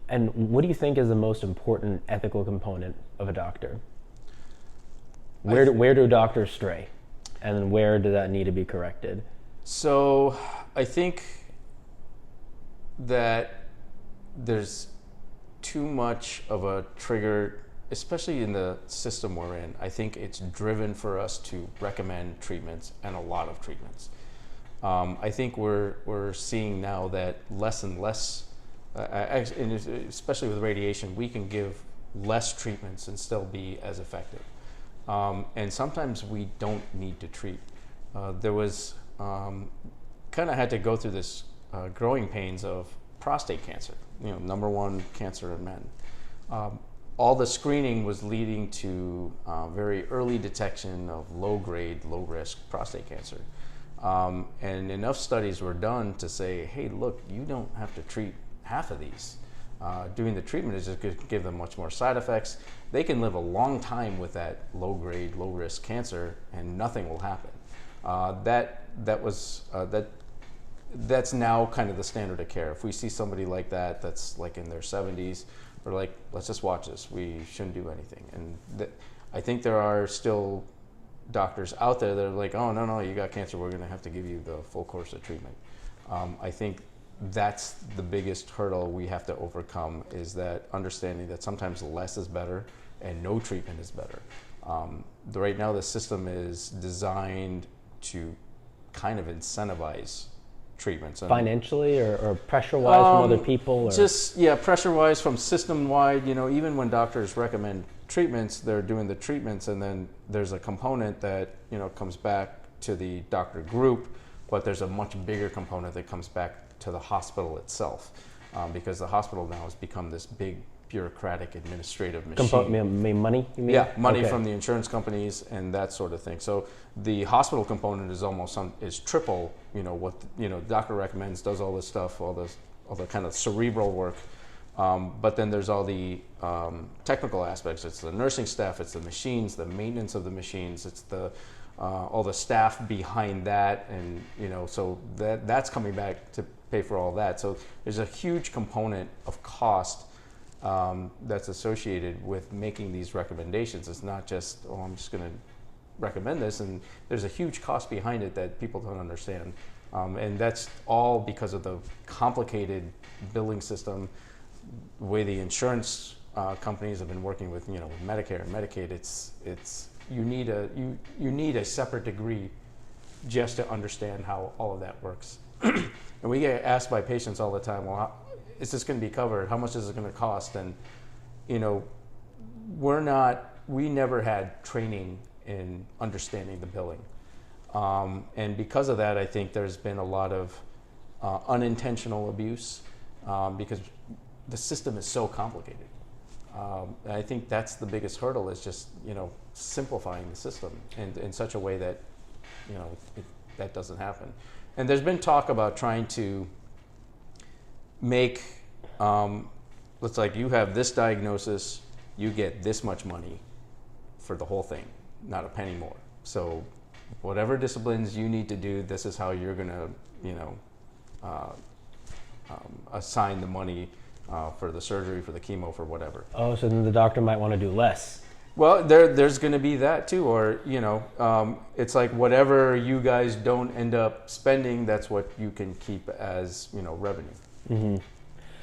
And what do you think is the most important ethical component of a doctor? Where do doctors stray, and where does that need to be corrected? So I think that there's too much of a trigger, especially in the system we're in. I think it's driven for us to recommend treatments, and a lot of treatments. I think we're seeing now that less and less, and especially with radiation, we can give less treatments and still be as effective. And sometimes we don't need to treat. There was kind of had to go through this growing pains of prostate cancer, #1 cancer in men. All the screening was leading to very early detection of low-grade, low-risk prostate cancer. And enough studies were done to say, hey, look, you don't have to treat half of these. Doing the treatment is just going to give them much more side effects. They can live a long time with that low-grade, low-risk cancer, and nothing will happen. That's now kind of the standard of care. If we see somebody like that, that's like in their 70s, we're like, let's just watch this. We shouldn't do anything. And I think there are still doctors out there that are like, oh, no, you got cancer. We're going to have to give you the full course of treatment. I think that's the biggest hurdle we have to overcome, is that understanding that sometimes less is better and no treatment is better. Right now the system is designed to kind of incentivize treatments. Financially or pressure-wise from other people? Or? Just, yeah, pressure-wise from system-wide. Even when doctors recommend treatments, they're doing the treatments, and then there's a component that, comes back to the doctor group, but there's a much bigger component that comes back to the hospital itself, because the hospital now has become this big bureaucratic administrative machine. Money, you mean? Yeah, money from the insurance companies and that sort of thing. So the hospital component is almost is triple, what doctor recommends, does all this stuff, all the kind of cerebral work. But then there's all the technical aspects. It's the nursing staff, it's the machines, the maintenance of the machines, it's the all the staff behind that, and so that's coming back to pay for all that. So there's a huge component of cost that's associated with making these recommendations. It's not just, oh, I'm just going to recommend this, and there's a huge cost behind it that people don't understand. And that's all because of the complicated billing system, the way the insurance companies have been working with, with Medicare and Medicaid. It's you need a separate degree just to understand how all of that works. And we get asked by patients all the time, well, how is this going to be covered? How much is it going to cost? And we never had training in understanding the billing. And because of that, I think there's been a lot of unintentional abuse, because the system is so complicated. And I think that's the biggest hurdle, is just simplifying the system in such a way that that doesn't happen. And there's been talk about trying to make, it's like, you have this diagnosis, you get this much money for the whole thing, not a penny more. So whatever disciplines you need to do, this is how you're going to, assign the money for the surgery, for the chemo, for whatever. Oh, so then the doctor might want to do less. Well, there's going to be that too, or it's like whatever you guys don't end up spending, that's what you can keep as revenue. Mm-hmm.